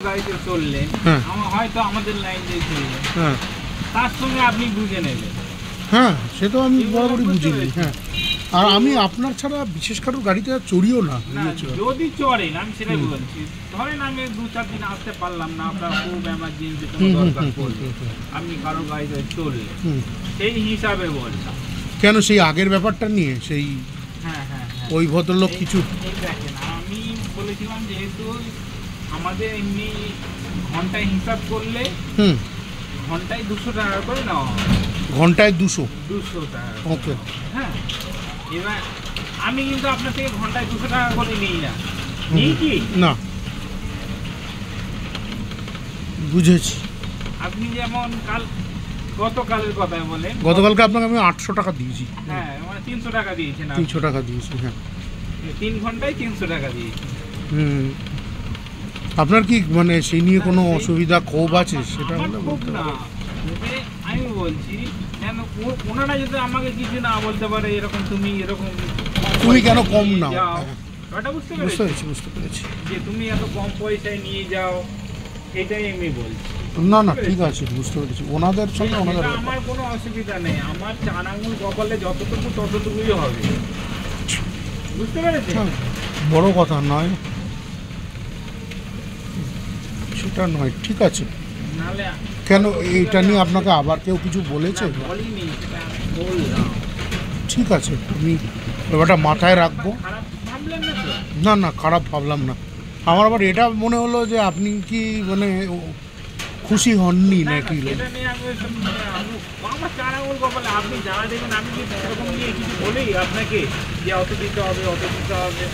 গাড়িতে চললেন, আমার হয়তো আমাদের লাইন দিয়ে চললেন, তার সঙ্গে আপনি বুঝে নেবেন। হ্যাঁ, সে তো আমি বরাবরই বুঝি নি। হ্যাঁ, আর আমি আপনার ছাড়া বিশেষ কারোর গাড়িতে চড়িও না। যদি চড়েন, আমি সেটাই বলছি, ধরেন আমি 2-4 দিন আসতে পারলাম না, আপনার খুব এমার্জেন্সি কোনো দরকার পড়লো, আপনি কারো গাড়িতে চললেন, সেই হিসাবে বললাম। কেন, সেই আগের ব্যাপারটা নিয়ে সেই ওই ভদ্রলোক কিছু দেখেন, আমি বলেছিলাম যেহেতু আমাদের এমনি ঘন্টায় হিসাব করলে ঘন্টায় 200 টাকা করে নেওয়া হয়। ঘন্টায় 200 টাকা। ওকে। হ্যাঁ, এবার আমি কিন্তু আপনার থেকে ঘন্টায় 200 টাকা করে নিই না। নিই কি না? বুঝেছি। আপনি যেমন গতকালের কথা বলেন, গতকালকে আপনাকে আমি 800 টাকা দিয়েছি। হ্যাঁ, মানে 300 টাকা দিয়েছেন। 300 টাকা দিয়েছি। হ্যাঁ, 3 ঘন্টায় 300 টাকা দিয়েছি। আপনার কি মানে সেই নিয়ে কোনো অসুবিধা ক্ষোভ আছে? সেটা হলে বলতে না, আমি বলছি কেন ওনারা যদি আমাকে কিছু না বলতে পারে, এরকম তুমি কেন কম নাও, ওটা বুঝতে পেরেছি যে তুমি এত কম পয়সায় নিয়ে যাও, এটাই আমি বলছি। না ঠিক আছে, বুঝতে পেরেছি। ওনাদের সঙ্গে আমার কোনো অসুবিধা নেই, আমার 4 আঙুল কপালে যতটুকু ততটুকুই হবে, বুঝতে পেরেছি। বড় কথা নয় সেটা নয়, ঠিক আছে। কেন এইটা নিয়ে আপনাকে আবার কেউ কিছু বলেছে? ঠিক আছে, আমি ব্যাপারটা মাথায় রাখবো। না, খারাপ ভাবলাম না। আমার আবার এটা মনে হলো যে আপনি কি মানে খুশি হননি নাকি? আমার 4 আঙুল কপালে, আপনি যারা দেখবেন আমি কি এরকম নিয়ে কিছু বলি আপনাকে যে অত দিতে হবে, অত দিতে হবে?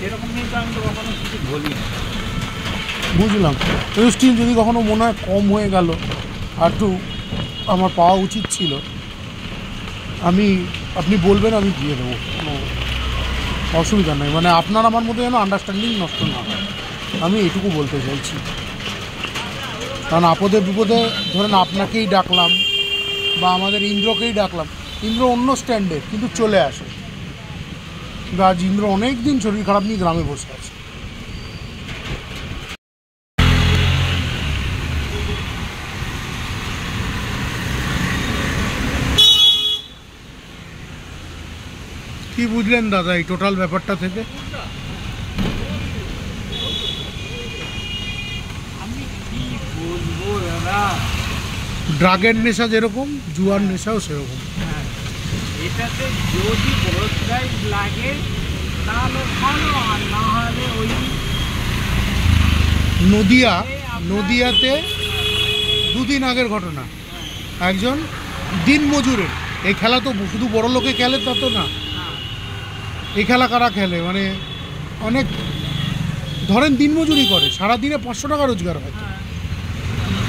এরকম নিয়ে তো আমি তো কখনো কিছু বলি না। বুঝলাম। স্টিল যদি কখনো মনে হয় কম হয়ে গেল, আর একটু আমার পাওয়া উচিত ছিল, আপনি বলবেন, আমি দিয়ে দেবো, কোনো অসুবিধা নেই। মানে আপনার আমার মধ্যে যেন আন্ডারস্ট্যান্ডিং নষ্ট না হয়, আমি এটুকু বলতে চাইছি। কারণ আপদে বিপদে ধরেন আপনাকেই ডাকলাম বা আমাদের ইন্দ্রকেই ডাকলাম, ইন্দ্র অন্য স্ট্যান্ডে কিন্তু চলে আসে, কিন্তু আজ ইন্দ্র অনেক দিন শরীর খারাপ নিয়ে গ্রামে বসে আছে। কি বুঝলেন দাদা এই টোটাল ব্যাপারটা থেকে? আমি কি বলবো দাদা, ড্রাগের নেশা যেরকম, জুয়ার নেশাও সেরকম। এটাতে যদি বড় প্রাইজ লাগে তাহলে ভালো, আর না হলে ওই নদিয়াতে 2 দিন আগের ঘটনা, একজন দিনমজুরের, এই খেলা তো শুধু বড় লোকে খেলে তা তো না, এই খেলা কারা খেলে মানে অনেক ধরেন দিনমজুরি করে, সারাদিনে 500 টাকা রোজগার হয়,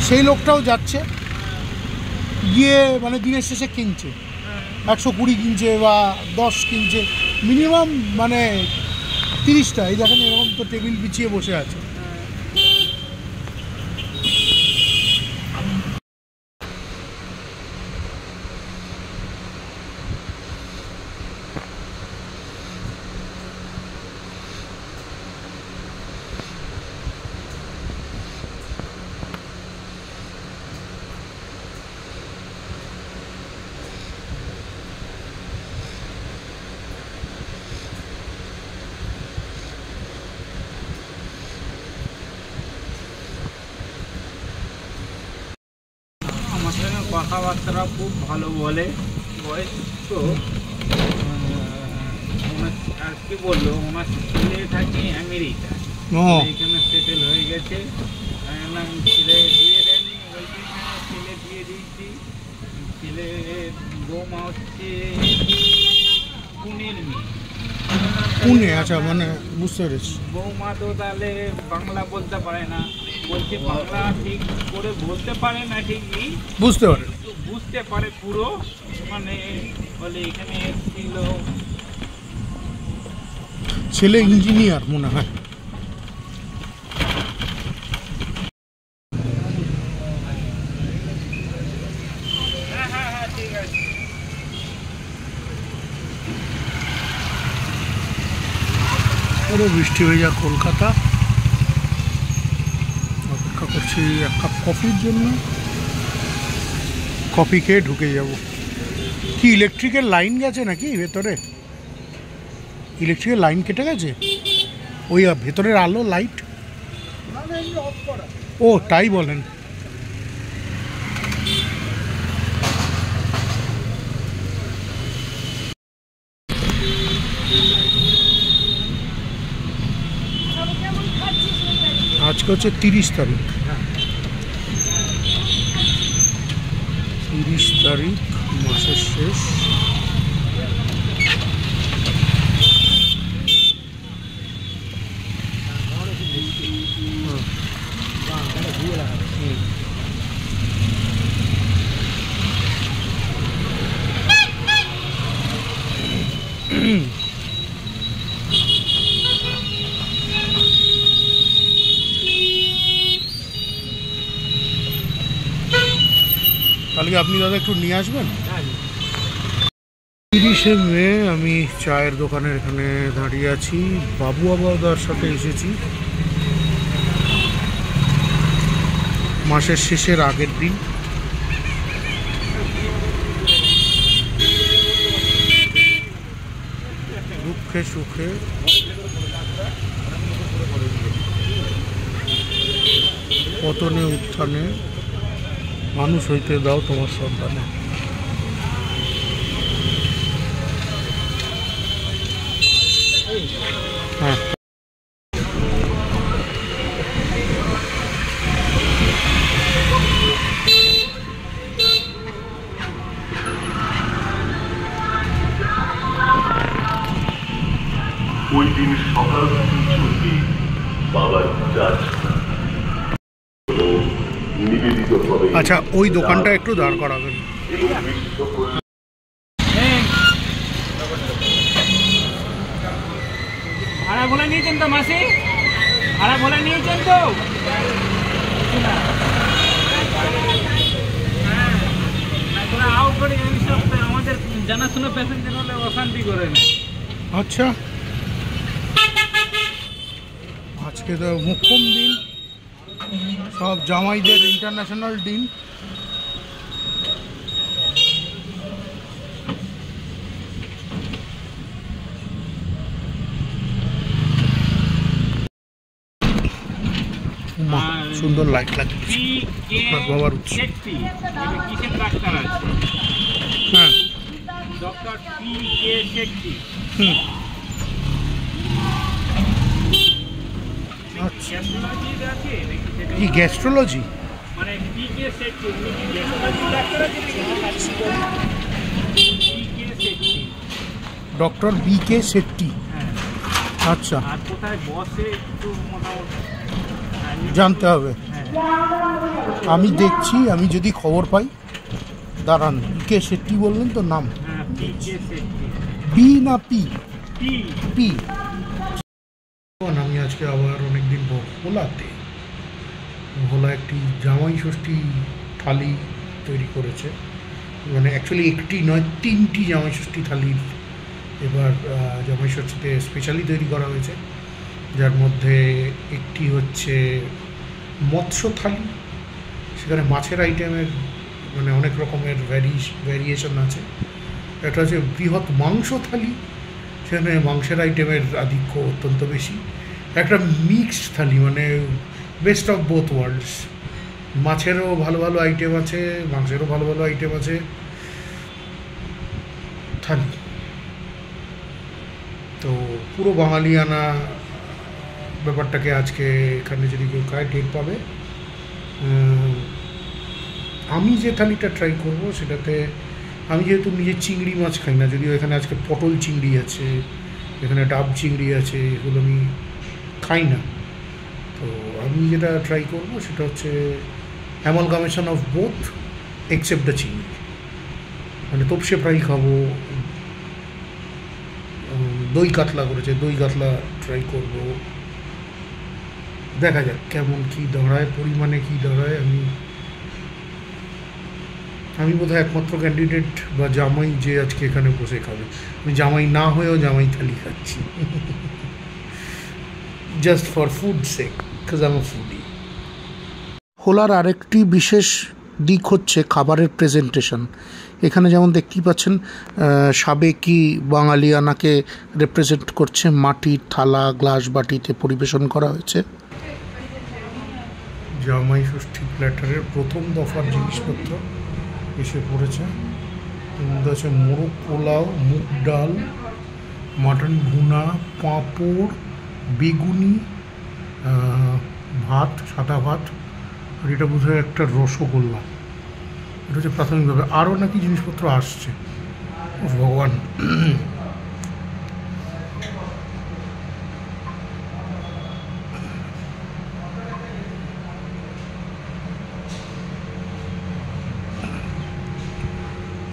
সেই লোকটাও যাচ্ছে গিয়ে মানে দিনের শেষে কিনছে 120 কিনছে বা 10 কিনছে, মিনিমাম মানে 30টা। এই দেখেন এরকম তো টেবিল বিছিয়ে বসে আছে। কথাবার্তা খুব ভালো বলে, বয়স তো আর কি বললো, ওনার ছেলে থাকে আমেরিকা, এখানে সেটেল হয়ে গেছে, ছেলে দিয়ে দেননি, ছেলে দিয়ে দিয়েছি। ছেলে বৌমা হচ্ছে পুনের মেয়ে, পুনে। আচ্ছা, মানে বুঝতে পেরেছি। বৌমা তো তাহলে বাংলা বলতে পারে না, বলছে বাংলা ঠিক করে বলতে পারে না, ঠিকই বুঝতে পারে পুরো, মানে বলে এখানে ছিল ছেলে ইঞ্জিনিয়ার মনে হয়। হ্যাঁ ঠিক আছে। পুরো বৃষ্টি ভেজা কলকাতা। অপেক্ষা করছি এক কাপ কফির জন্য, কফি খেয়ে ঢুকে যাব। কি ইলেকট্রিকের লাইন গেছে নাকি ভেতরে? ইলেকট্রিকের লাইন কেটে গেছে? ওই ভেতরের আলো লাইট? ও তাই বলেন। আজকে হচ্ছে 30 তারিখ। 30 তারিখ মাসের শেষ। তাহলে আপনি দাদা একটু নিয়ে আসবেন। 30শে মে আমি চায়ের দোকানের এখানে দাঁড়িয়ে আছি, বাবু আবাদার সাথে এসেছি। মাসের শেষের আগের দিন। দুঃখে সুখে পতনে উত্থানে মানুষ হইতে দাও তোমার সন্তানে। হ্যাঁ, ওই দিন সকাল থেকে বাবার নিবেদিত হবে। আচ্ছা, ওই দোকানটা একটু দাঁড় করাবেন। ভাড়া বলে নিয়েছেন তো মাসি? ভাড়া বলে নিয়েছেন তো? আমাদের জানাশোনা প্যাসেঞ্জার হলে অশান্তি করে নেয়। আচ্ছা, আজকে তো মোক্ষম দিন, সব জামাইদের ইন্টারন্যাশনাল দিন। সুন্দর লাইট লাগছে বাবার উৎস। হ্যাঁ, ডক্টর পি.কে. শেট্টি। আচ্ছা, কি গ্যাস্ট্রোলজি? মানে পি.কে. শেট্টি, উনি কি গ্যাস্ট্রোলজি ডাক্তার আছেন? PK. Shetty, doctor BK. Shetty. হ্যাঁ। আচ্ছা, আর কোথায় বসে একটু মোটামুটি জানতে হবে। আমি দেখছি, আমি যদি খবর পাই। দাঁড়ান, বি.কে. শেট্টি বললেন তো নাম? হ্যাঁ, পি.কে. শেট্টি। বি না পি? পি। পি। আমি আজকে আবার অনেকদিন পর ভোলাতে, ভোলা একটি জামাই ষষ্ঠী থালি তৈরি করেছে। মানে অ্যাকচুয়ালি একটি নয়, 3টি জামাই ষষ্ঠী থালির এবার জামাই ষষ্ঠীতে স্পেশালি তৈরি করা হয়েছে। যার মধ্যে একটি হচ্ছে মৎস্য থালি, সেখানে মাছের আইটেমের মানে অনেক রকমের ভ্যারিয়েশন আছে। একটা হচ্ছে বৃহৎ মাংস থালি, সেখানে মাংসের আইটেমের আধিক্য অত্যন্ত বেশি। একটা মিক্সড থালি, মানে বেস্ট অফ বোথ ওয়ার্ল্ডস, মাছেরও ভালো ভালো আইটেম আছে, মাংসেরও ভালো ভালো আইটেম আছে থালি। তো পুরো বাঙালিয়ানা ব্যাপারটাকে আজকে এখানে যদি কেউ খায় টের পাবে। আমি যে থালিটা ট্রাই করব সেটাতে, আমি যেহেতু নিজে চিংড়ি মাছ খাই না, যদিও এখানে আজকে পটল চিংড়ি আছে, এখানে ডাব চিংড়ি আছে, এগুলো আমি খাই না। তো আমি যেটা ট্রাই করব সেটা হচ্ছে amalgamation of both except the চিংড়ি। মানে তোপসে ফ্রাই খাবো, দই কাতলা করেছে, দই কাতলা ট্রাই করব। দেখা যাক কেমন কী দাঁড়ায়, পরিমাণে কী দাঁড়ায়। আমি বোধহয় একমাত্র ক্যান্ডিডেট বা জামাই যে আজকে এখানে বসে খাবে। আমি জামাই না হয়েও জামাই থালি খাচ্ছি। Just for food sake, because I am a foodie. হোলার আরেকটি বিশেষ দিক হচ্ছে খাবারের প্রেজেন্টেশন। এখানে যেমন দেখতেই পাচ্ছেন সাবেকি বাঙালিয়ানাকে রিপ্রেজেন্ট করছে, মাটির থালা গ্লাস বাটিতে পরিবেশন করা হয়েছে। জামাই ষষ্ঠী প্ল্যাটারের প্রথম দফার জিনিসপত্র এসে পড়েছে। আছে মোরগ পোলাও, মুগ ডাল, মাটন ভুনা, পাঁপড়, বেগুনি, ভাত, সাদা ভাত, আর এটা বোধহয় একটা রসগোল্লা। এটা হচ্ছে প্রাথমিকভাবে। আরও নাকি জিনিসপত্র আসছে, ভগবান।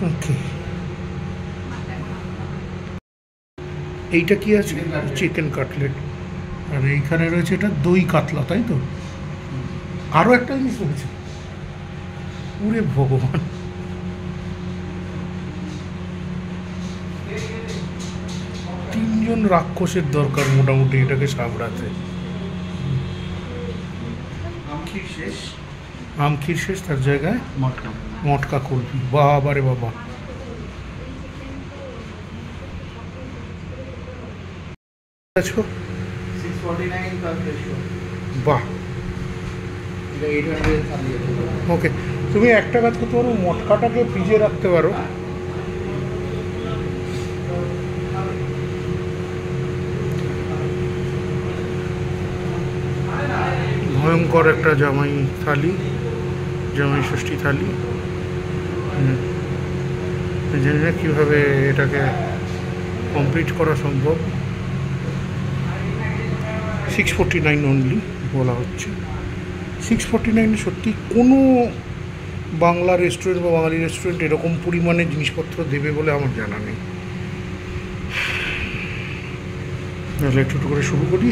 ওকে, এইটা কি আছে? Chicken cutlet. আর এইখানে রয়েছে এটা দই কাতলা, তাই তো? আরও একটা জিনিস রয়েছে, ওরে ভগবান। তিনজন রাক্ষসের দরকার মোটামুটি এটাকে সামলাতে। আমখির শেষ, তার জায়গায় মটকা কুলফি। বাবা রে বাবা, বাহ। ওকে, তুমি একটা কাজ করতে পারো, মটকাটাকে ফ্রিজে রাখতে পারো। ভয়ঙ্কর একটা জামাই থালি, জামাই ষষ্ঠী থালি। জানি না কীভাবে এটাকে কমপ্লিট করা সম্ভব। 649 অনলি বলা হচ্ছে। 649 সত্যি কোনো বাংলা রেস্টুরেন্ট বা বাঙালি রেস্টুরেন্ট এরকম পরিমাণে জিনিসপত্র দেবে বলে আমার জানা নেই। তাহলে একটু করে শুরু করি।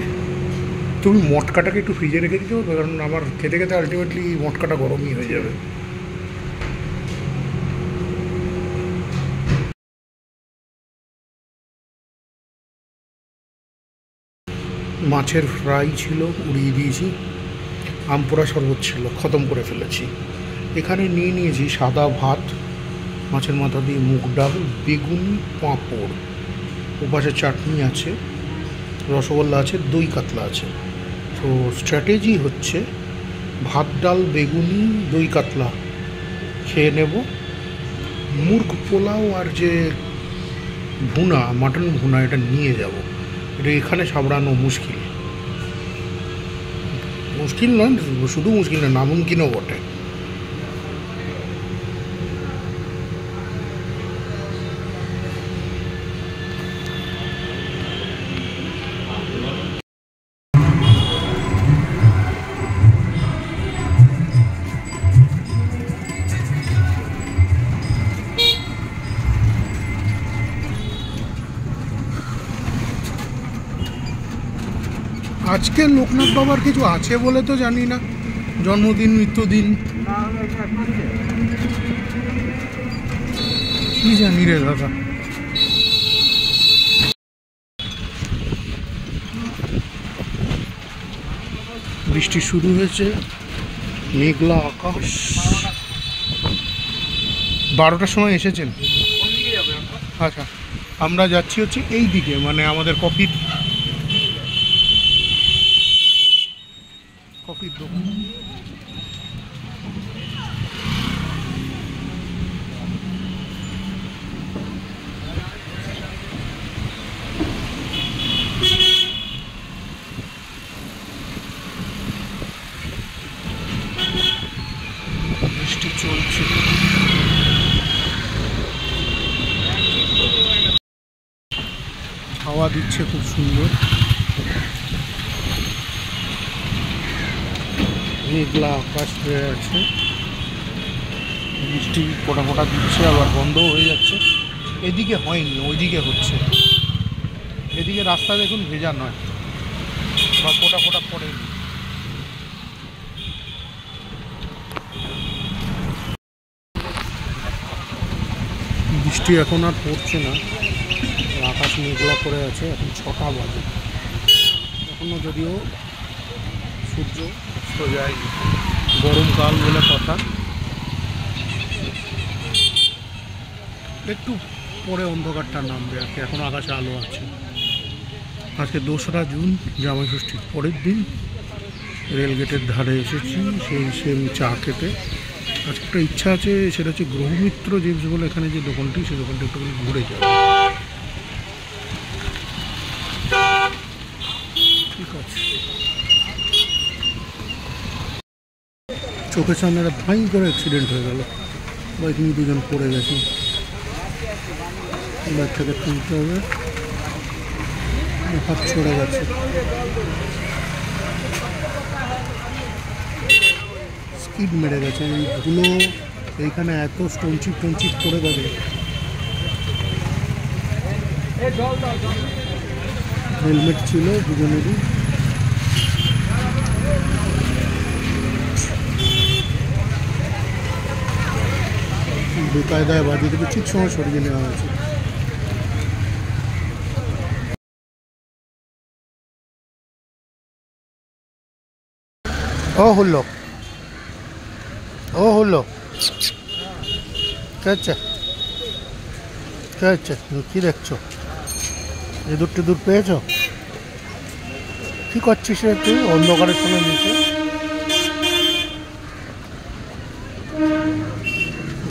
তুমি মটকাটাকে একটু ফ্রিজে রেখে দিতে পারবে, কারণ আমার খেতে খেতে আলটিমেটলি মটকাটা গরমই হয়ে যাবে। মাছের ফ্রাই ছিল, উড়িয়ে দিয়েছি। আমপোড়া শরবত ছিল, খতম করে ফেলেছি। এখানে নিয়ে নিয়েছি সাদা ভাত, মাছের মাথা দিয়ে মুগ ডাল, বেগুনি, পাঁপড়, ওপাশে চাটনি আছে, রসগোল্লা আছে, দই কাতলা আছে। তো স্ট্র্যাটেজি হচ্ছে ভাত ডাল বেগুনি দই কাতলা খেয়ে নেব, মুরগ পোলাও আর যে ভুনা, মাটন ভুনা, এটা নিয়ে যাব। এটা এখানে সামলানো মুশকিল, মুশকিল নয়, শুধু মুশকিল না, নামুমকিনও বটে। আজকে লোকনাথ বাবার কিছু আছে বলে তো জানি না, জন্মদিন মৃত্যুদিন কি জানি রে দাদা। বৃষ্টি শুরু হয়েছে, মেঘলা আকাশ। 12টার সময় এসেছেন? আচ্ছা, আমরা যাচ্ছি হচ্ছে এই দিকে, মানে আমাদের কফির দোকান। বৃষ্টি চলছে, হাওয়া দিচ্ছে খুব সুন্দর। মেঘলা আকাশ হয়ে আছে, বৃষ্টি ফোঁটা ফোঁটা দিচ্ছে, আবার বন্ধও হয়ে যাচ্ছে। এদিকে হয়নি, ওইদিকে হচ্ছে। এদিকে রাস্তা দেখুন ভেজা নয়, বা ফোঁটা ফোঁটা পড়েনি। বৃষ্টি এখন আর পড়ছে না, আকাশ মেঘলা করে আছে। এখন 6টা বাজে, এখনও যদিও সূর্য অস্ত যায়, গরমকাল বলে কথা। একটু পরে অন্ধকারটা নামবে আর কি, এখন আকাশে আলো আছে। আজকে 2রা জুন, জামাই ষষ্ঠীর পরের দিন। রেলগেটের ধারে এসেছি সেই সেম চা খেতে। আজকে একটা ইচ্ছা আছে, সেটা হচ্ছে গ্রহমিত্র জেমস বলে এখানে যে দোকানটি, সেই দোকানটি একটুখানি ঘুরে যাবে। ঠিক আছে, চোখের সামনে একটা ভাই করে অ্যাক্সিডেন্ট হয়ে গেল, বাইক নিয়ে 2জন পড়ে গেছে। বাইক থেকে তুলতে হবে, হাত ছড়ে গেছে। স্কিড মেরে গেছে, এই ধুলো এইখানে এত স্টোনচিপ করে দেবে। হেলমেট ছিল 2জনেরই। বেকায়দায় বাজিয়ে থেকে ঠিক সময় সরিয়ে নেওয়া হয়েছে। ও হলো কে হচ্ছে কি দেখছো? দূর পেয়েছ? কি করছিস রে তুই অন্ধকারের সঙ্গে নিচে?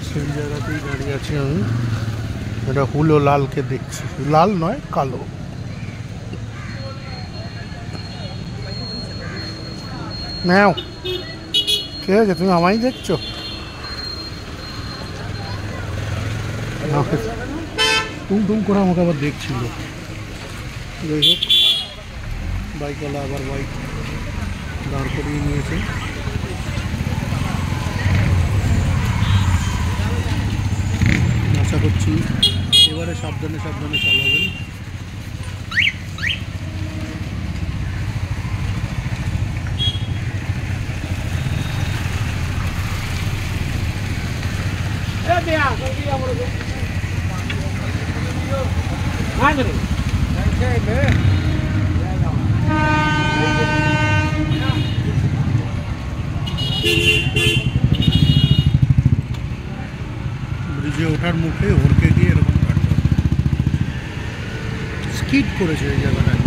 সেই জায়গাতেই দাঁড়িয়ে আছি আমি। এটা হুলো লালকে দেখছি, লাল নয় কালো। ম্যাও, কে হয়েছে? তুমি আমায় দেখছো? টুম করে আমাকে আবার দেখছিল। যাই হোক, বাইকওয়ালা আবার বাইক দাঁড় করিয়ে নিয়েছে। আশা করছি এবারে সাবধানে চালাবেন। ব্রিজে ওঠার মুখে ওরকে গিয়ে এরকম কাটবে, স্কিড করেছে এই জায়গাটায়।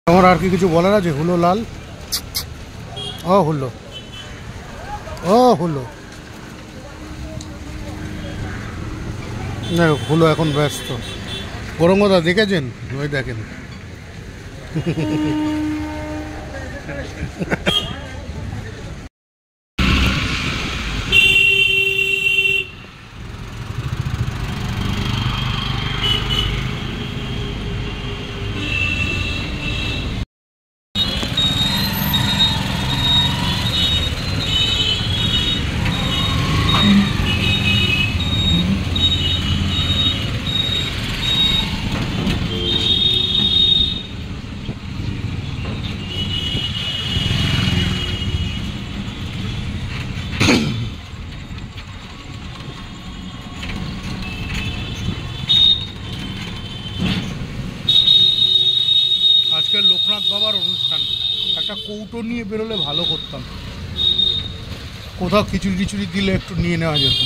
আমার আর কি কিছু বলার আছে? হুলো লাল, হুলো না, হুলো এখন ব্যস্ত। গরমদা দেখেছেন? ওই দেখেন। আজকে লোকনাথ বাবার অনুষ্ঠান, একটা কৌটো নিয়ে বেরোলে ভালো করতাম। কোথাও খিচুড়ি দিলে একটু নিয়ে নেওয়া যেত।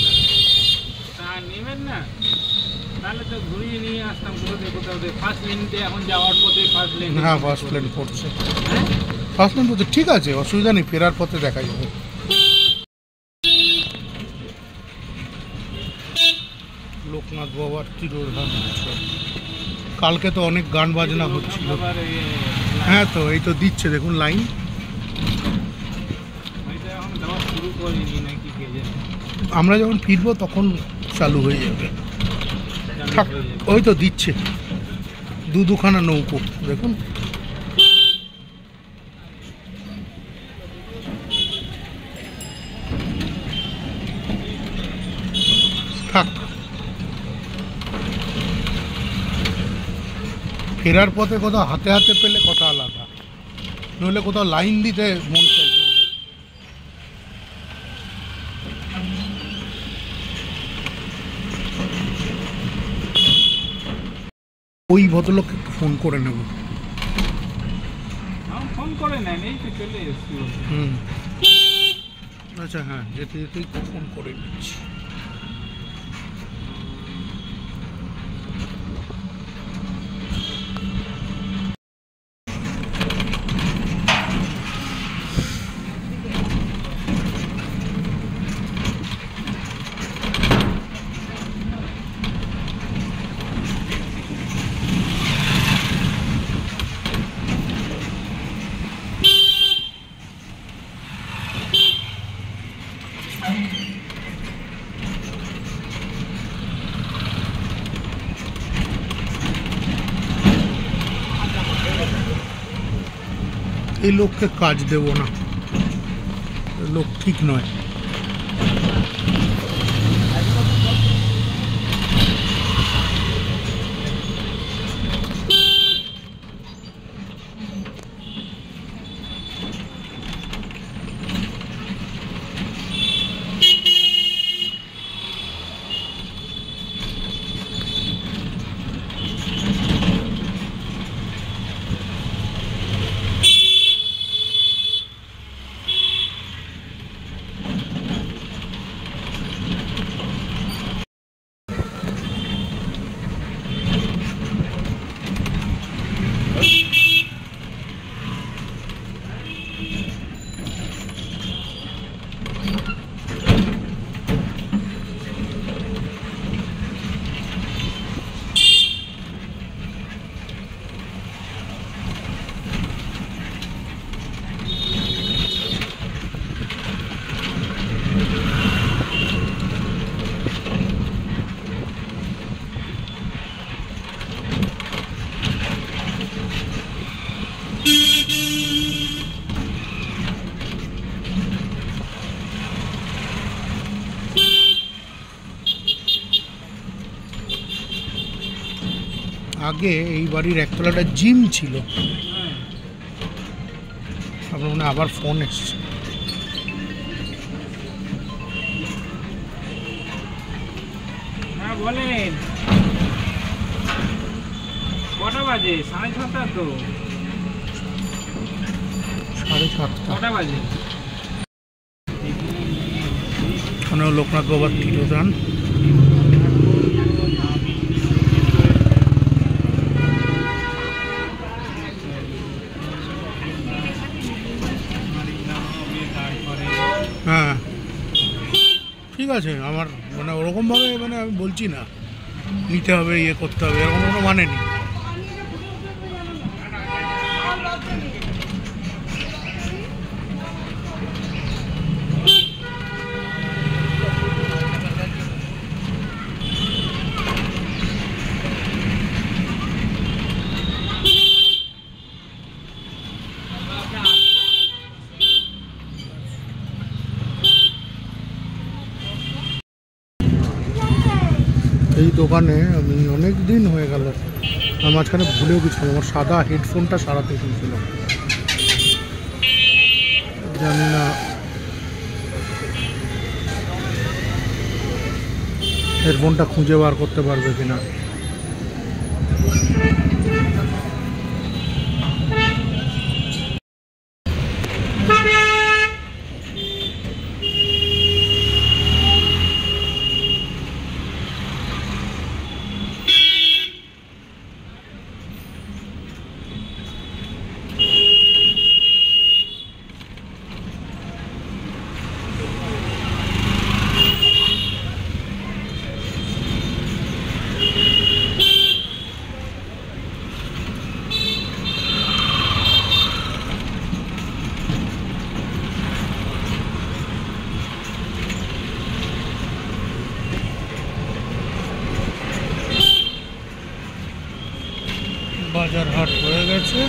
নেবেন না, তাহলে তো ঘুরিয়ে নিয়ে আসতাম কোথাও। ফার্স্ট লেনতে এখন যাওয়ার পথে ফার্স্ট লেন। হ্যাঁ, ফার্স্ট লেন পড়ছে। ফার্স্ট লেন পড়ছে, ঠিক আছে, অসুবিধা নেই, ফেরার পথে দেখা যাবে। লোকনাথ বাবার তিরোধান উৎসব, কালকে তো অনেক গান বাজনা হচ্ছিল। হ্যাঁ, তো এই তো দিচ্ছে, দেখুন লাইন। আমরা যখন ফিরবো তখন চালু হয়ে যাবে। ওই তো দিচ্ছে, দুখানা নৌকো দেখুন। থাক, ফেরার পথে কোথাও হাতে পেলে কথা আলাদা, নইলে কোথাও লাইন দিতে মন চাইছে। ওই ভদ্রলোককে একটু ফোন করে নেব। ফোন করে নেন, এই তো চলে এসছি। আচ্ছা হ্যাঁ, যেতে যেতেই ফোন করে নিচ্ছি। এই লোককে কাজ দেব না, লোক ঠিক নয়। আগে এই বাড়ির একতলাটা জিম ছিল। আপনার মনে আবার ফোন এসছে। হ্যাঁ বলেন, কটা বাজে? 7:30 তো। 7:30। কটা বাজে? ওখানেও লোকনাথ বাবার তিরোধান। হ্যাঁ ঠিক আছে, আমার মানে ওরকমভাবে মানে আমি বলছি না নিতে হবে, ইয়ে করতে হবে, এরকম কোনো মানে নেই। এই দোকানে আমি অনেক দিন হয়ে গেল, আমার মাঝখানে ভুলেও গেছিলাম আমার সাদা হেডফোনটা সারাতে গিয়েছিলাম। জানি না হেডফোনটা খুঁজে বার করতে পারবে কিনা। বাজার হাট হয়ে গেছে।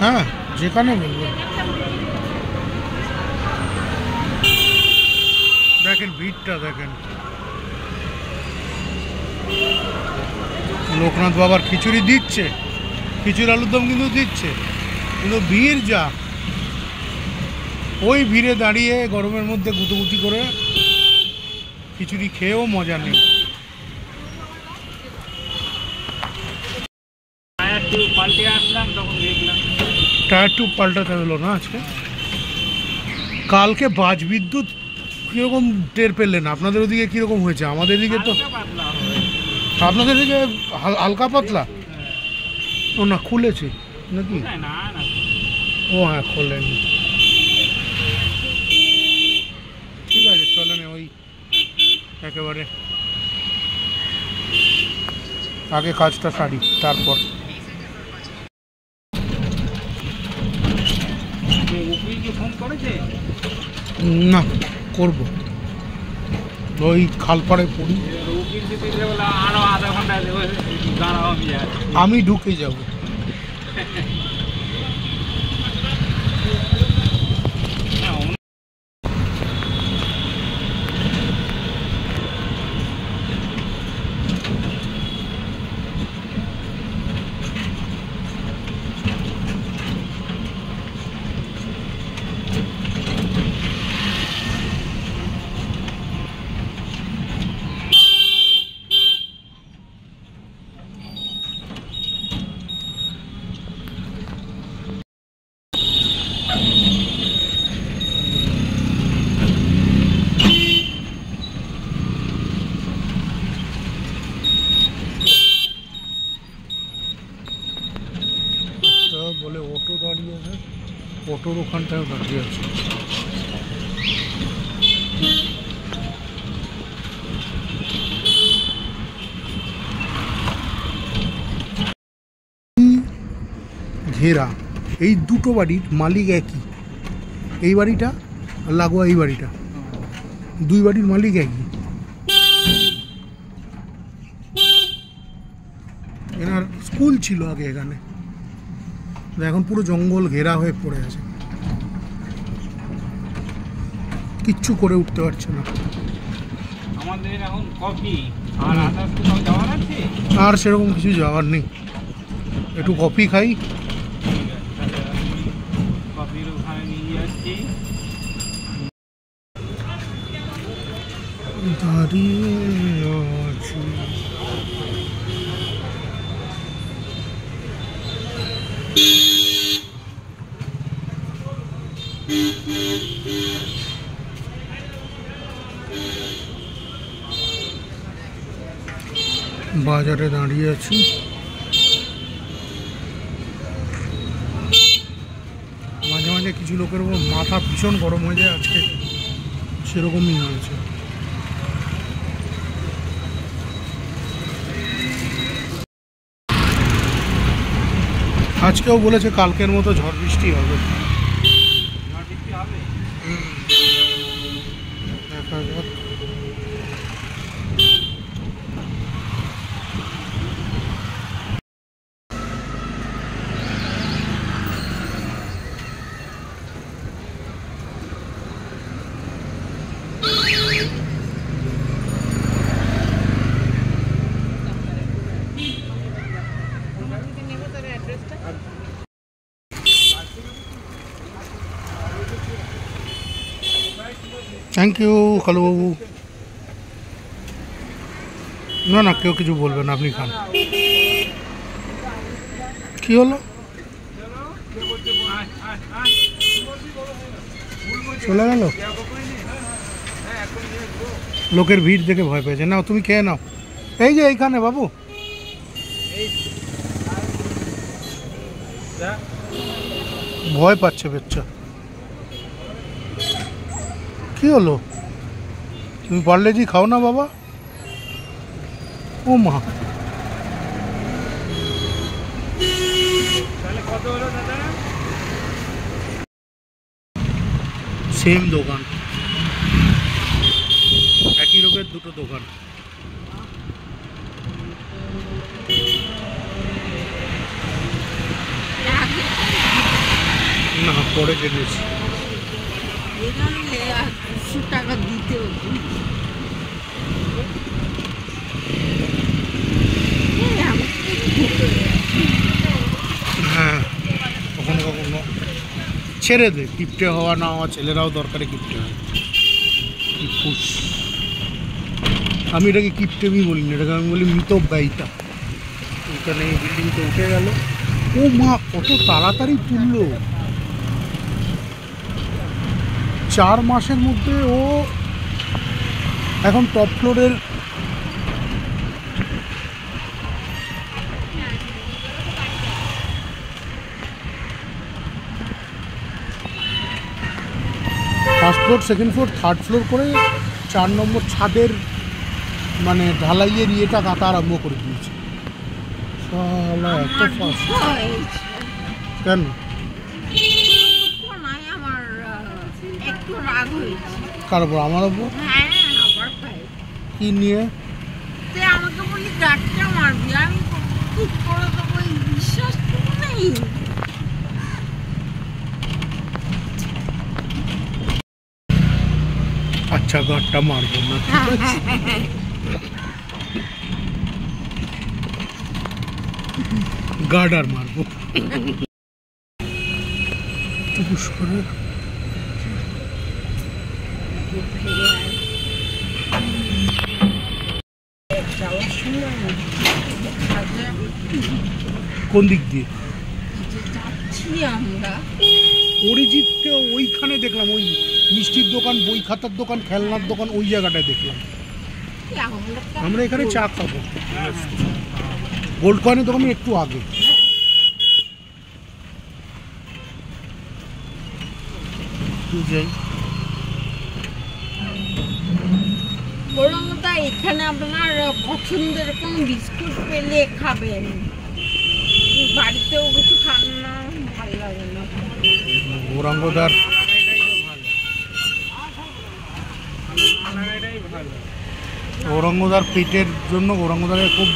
হ্যাঁ যেখানে বলবো। দেখেন ভিড়টা দেখেন, লোকনাথ বাবার খিচুড়ি দিচ্ছে। খিচুড়ি আলুর দম কিন্তু দিচ্ছে, কিন্তু ভিড় যা, ওই ভিড়ে দাঁড়িয়ে গরমের মধ্যে গুটোগুটি করে খিচুড়ি খেয়েও মজা নেই। টায়ার টিউব পাল্টে আসলাম, তখন দেখলাম টায়ার টিউব পাল্টাতে হলো না আজকে। কালকে বাজবিদ্যুৎ কীরকম টের পেলেন? আপনাদের ওদিকে কীরকম হয়েছে? আমাদের এদিকে তো, হালকা পাতলা হবে। আপনাদের দিকে হালকা পাতলা? ও না, খুলেছে নাকি? না না না, ও হ্যাঁ, খোলেন। ঠিক আছে, চলেন ওই একেবারে আগে কাজটা সারি, তারপর। উকিলকে ফোন করেছে? না, করব। ওই খালপাড়ে পড়ি, উকিল যদি বলে আরো আধা ঘন্টা দেবে, দাঁড়াও আমি যাচ্ছি। আমি ঢুকে যাব। বলে অটো দাঁড়িয়ে আছে, অটোর ওখানটায় দাঁড়িয়ে আছে। ঘেরা, এই দুটো বাড়ির মালিক একই, এই বাড়িটা আর লাগোয়া এই বাড়িটা, দুই বাড়ির মালিক একই। এনার স্কুল ছিল আগে এখানে, এখন পুরো জঙ্গল ঘেরা হয়ে পড়ে আছে, কিচ্ছু করে উঠতে পারছে না। আমাদের এখন কফি আর আদার্স কোথাও যাওয়ার আছে? আর সেরকম কিছু যাওয়ার নেই, একটু কফি খাই। কফির ওখানে নিয়ে যাচ্ছি। দাঁড়িয়ে আছি। বাজারে দাঁড়িয়ে আছি, মাঝে মাঝে কিছু লোকের উপর মাথা ভীষণ গরম হয়ে যায়, আজকে সেরকমই হয়েছে। আজকেও বলেছে কালকের মতো ঝড় বৃষ্টি হবে। দেখা যাক। Thank you Kalubabu. না না, কেউ কিছু বলবে না, আপনি খান। কি হলো? চলে গেল? লোকের ভিড় দেখে ভয় পেয়েছে। নাও তুমি খেয়ে নাও, এই যে এইখানে বাবু। ভয় পাচ্ছে বাচ্চা। কি হলো? তুমি পারলে জি খাও না বাবা। ও মা, সেম দোকান, একই লোকের দুটো দোকান। না, পরে কিনেছি। টাকা দিতে হতো। ছেড়ে দে, কিপটে হওয়া না হওয়া ছেলেরাও দরকারে কিপটে হয়। আমি এটাকে কিপটেমি বলি না, এটাকে আমি বলি মিতব্যয়িতা। এখানে এই বিল্ডিংটা উঠে গেল। ও মা, কত তাড়াতাড়ি তুললো! 4 মাসের মধ্যে ও এখন টপ ফ্লোরের first floor, second floor, third floor করে 4 নম্বর ছাদের মানে ঢালাইয়ের ইয়েটা গাঁথা আরম্ভ করে দিয়েছে। শালা এত ফাস্ট কেন? একটু রাগ হয়েছে। কার উপর? আমার উপর? হ্যাঁ, আবার কি নিয়ে? আমাকে বলি গাড়িটা মারবি, আমি ঠিক করে দেবো, বিশ্বাস তো নেই। আচ্ছা, গাড়টা মারবো না, ঠিক আছে। গার্ড আর মারবো টুকুস করে। কোন দিক দিয়ে যাচ্ছি আমরা? অরিজিৎকে ওইখানে দেখলাম, ওই মিষ্টির দোকান, বই খাতার দোকান, খেলনার দোকান, ওই জায়গাটায় দেখলাম। আমরা এখানে চা খাবো গোল্ড কয়েনের দোকানে একটু আগে। বললাম তা এখানে আপনার পছন্দের কোন বিস্কুট পেলে খাবেন, বাড়িতেও কিছু খান না, ভালো লাগে না। গৌরাঙ্গদার গৌরাঙ্গদার পেটের জন্য গৌরাঙ্গদাকে খুব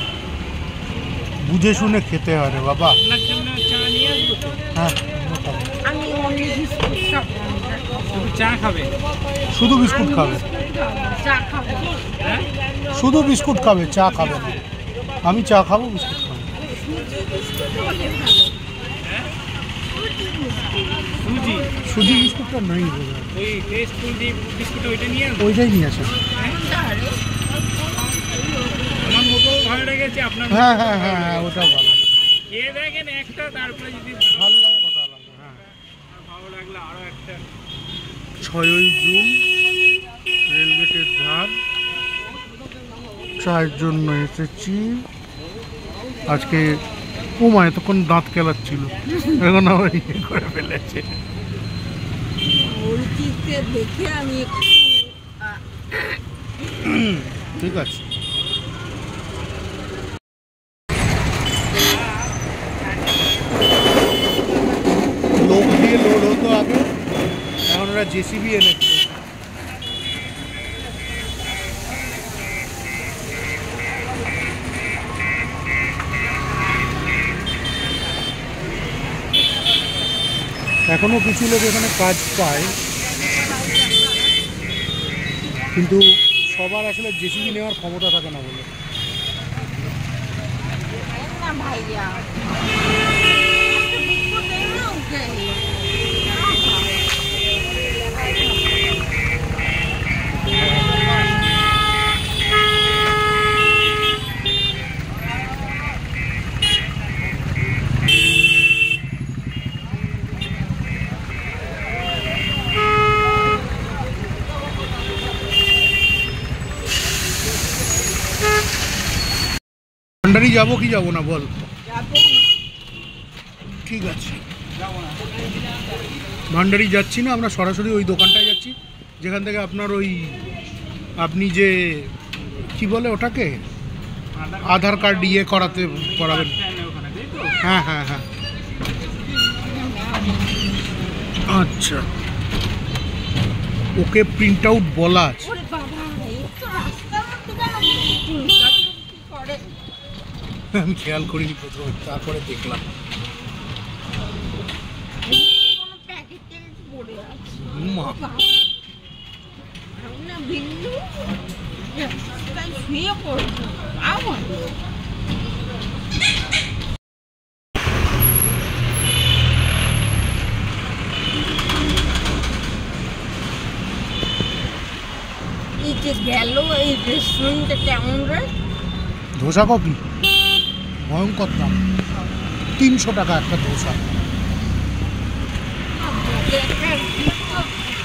বুঝে শুনে খেতে হয় রে বাবা। হ্যাঁ, আমি অন্য বিস্কুট খাবো। চা খাবে? শুধু বিস্কুট খাবে? চা খাবো। শুধু বিস্কুট খাবে, চা খাবে না? আমি চা খাবো, বিস্কুট খাবো। সুজি বিস্কুটটা নেই, ওইটাই নিয়ে আসে। আমার মোটেও ভালো লেগেছে, আপনার? হ্যাঁ হ্যাঁ হ্যাঁ হ্যাঁ, ওটাও ভালো। খেয়ে দেখেন একটা, তারপরে যদি ভালো লাগে কথা লাগে। হ্যাঁ, ভালো লাগলে আরো একটা। 6ই জুন, রেলগেটের ধার, চায়ের জন্য এসেছি আজকে। ও মা, এতক্ষণ দাঁত কেলাচ্ছিল, এখন আবার ইয়ে করে ফেলেছে। দেখে আমি ঠিক আছে। লোক দিয়ে লোড হতো আগে, এখন ওরা জেসিবি এনেছে। এখনো কিছু লোক এখানে কাজ পায়, কিন্তু সবার আসলে জেসিবি নেওয়ার ক্ষমতা থাকে না বলে। ভাইয়া ভান্ডারি যাবো কি যাবো না বল? ঠিক আছে, ভান্ডারি যাচ্ছি না, আমরা সরাসরি ওই দোকানটায় যাচ্ছি যেখান থেকে আপনার ওই আপনি যে কি বলে ওটাকে আধার কার্ড ইয়ে করাবেন। হ্যাঁ হ্যাঁ হ্যাঁ, আচ্ছা, ওকে প্রিন্ট আউট বলা আছে। আমি খেয়াল করিনি প্রথমে, তারপরে দেখলাম। শুয়ে পড়বো। গেল এই রেস্টুরেন্টটা কেমন রে? ধোসা কপি ভয়ঙ্কর দাম, 300 টাকা একটা ধোসা।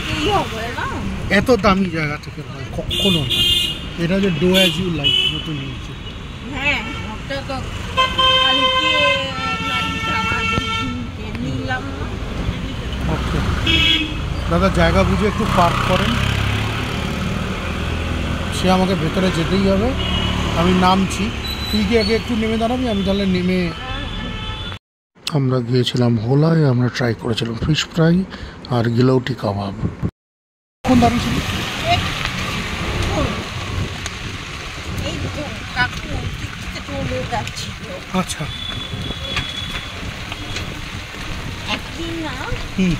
কি হবে না? এত দামি জায়গা থেকে হয় কখনো না। এটা যে ডো অ্যাজ ইউ লাইক নতুন নিয়েছে। হ্যাঁ ওটা তো কালকে নিলাম না। ওকে দাদা, জায়গা বুঝে একটু পার্ক করেন। সে আমাকে ভেতরে যেতেই হবে, আমি নামছি। তুই কি আগে একটু নেমে দাঁড়াবি? আমি তাহলে নেমে। আমরা গিয়েছিলাম ভোলায়, আমরা ট্রাই করেছিলাম ফিশ ফ্রাই আর গিলৌটি কাবাব। কোন দাঁড়িয়েছিল? এই তো কাকু চলে যাচ্ছিল। আচ্ছা একদিন না হুম,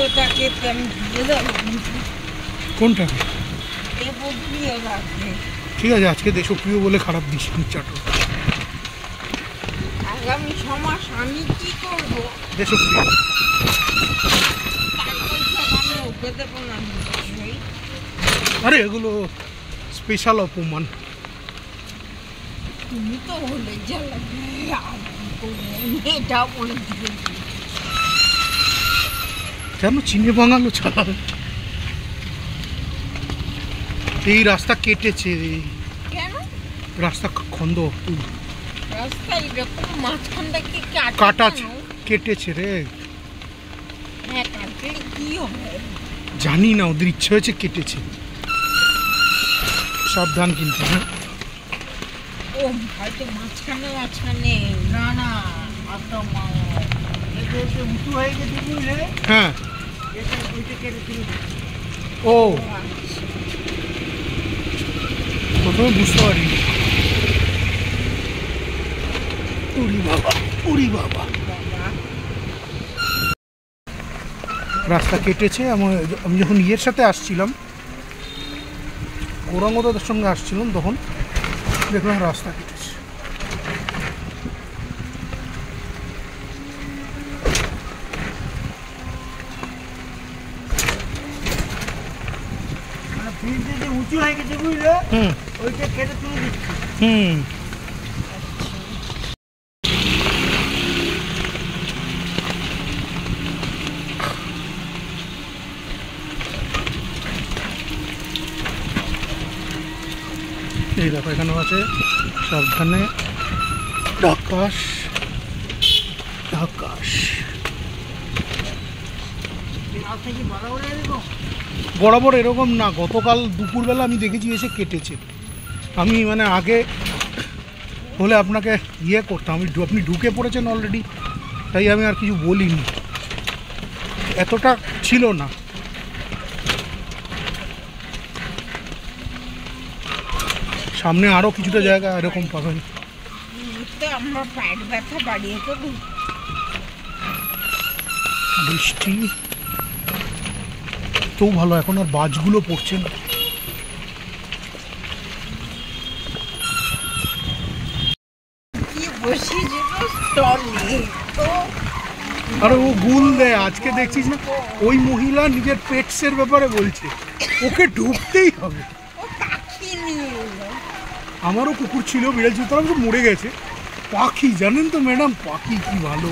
ওটাকে আমি দিয়ে দেবো, কোনটা? এ বদলিয়ে রাখবে। ঠিক আছে, আজকে দেশপ্রিয় বলে খারাপ দিস চাটো। আগামী 6 মাস আমি কি করবো? দেশপ্রিয় তার পয়সা আমি ওকে দেবো না নিশ্চয়ই। আরে এগুলো স্পেশাল অপমান। তুমি তো হলে জ্বালাবে, আর কি করবো? এটা বলে দিয়েছি। কেন চিনে বাঙালো চালাবে? এই রাস্তা কেটেছে, কেন রাস্তা খন্দ রাস্তায় এরকম মাঝখানটা কি কাটা কেন? কেটেছে রে। হ্যাঁ কাটলে কি হবে? জানি না, ওদের ইচ্ছে হয়েছে কেটেছে। সাবধান কিন্তু। হ্যাঁ ও হয়তো মাঝখানে না না একটা উঁচু হয়ে গেছে বুঝলে। হ্যাঁ ও প্রথমে বুঝতে পারিনি। উরি বাবা, উরি বাবা, রাস্তা কেটেছে। আমি যখন ইয়ের সাথে আসছিলাম, গৌরাঙ্গদার সঙ্গে আসছিলাম, তখন দেখলাম রাস্তা কেটেছে। উঁচু হয়ে গেছে বুঝলে, হুম ওইটা কেটে তুলে দিচ্ছি। হুম এই দেখো এখানে আছে সাবধানে আকাশ আকাশ। বরাবর এরকম না, গতকাল দুপুরবেলা আমি দেখেছি এসে কেটেছে। আমি মানে আগে হলে আপনাকে ইয়ে করতাম, আপনি ঢুকে পড়েছেন অলরেডি, তাই আমি আর কিছু বলিনি। এতটা ছিল না। সামনে আরও কিছুটা জায়গা এরকম পাবেন। আমার পেট ব্যথা বাড়িয়েছে। বৃষ্টি তো ভালো, এখন আর বাজগুলো পড়ছে না। আরে ও গুল দেয়, আজকে দেখছিস না ওই মহিলা নিজের পেটসের ব্যাপারে বলছে, ওকে ঢুকতেই হবে। আমারও কুকুর ছিল, বিড়াল ছিল, তারা তো মরে গেছে। পাখি জানেন তো ম্যাডাম, পাখি কি ভালো,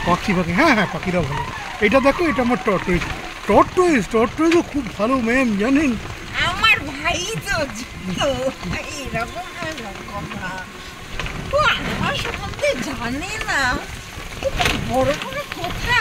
পাখি পাখি হ্যাঁ হ্যাঁ পাখিরা ভালো। এটা দেখো, এটা আমার টর্টয়েজ। টর্টয়েজও খুব ভালো ম্যাম, জানেন। আমার ভাই তো এরকম কথা ও আমার সম্বন্ধে জানে না, বড় বড় কথা।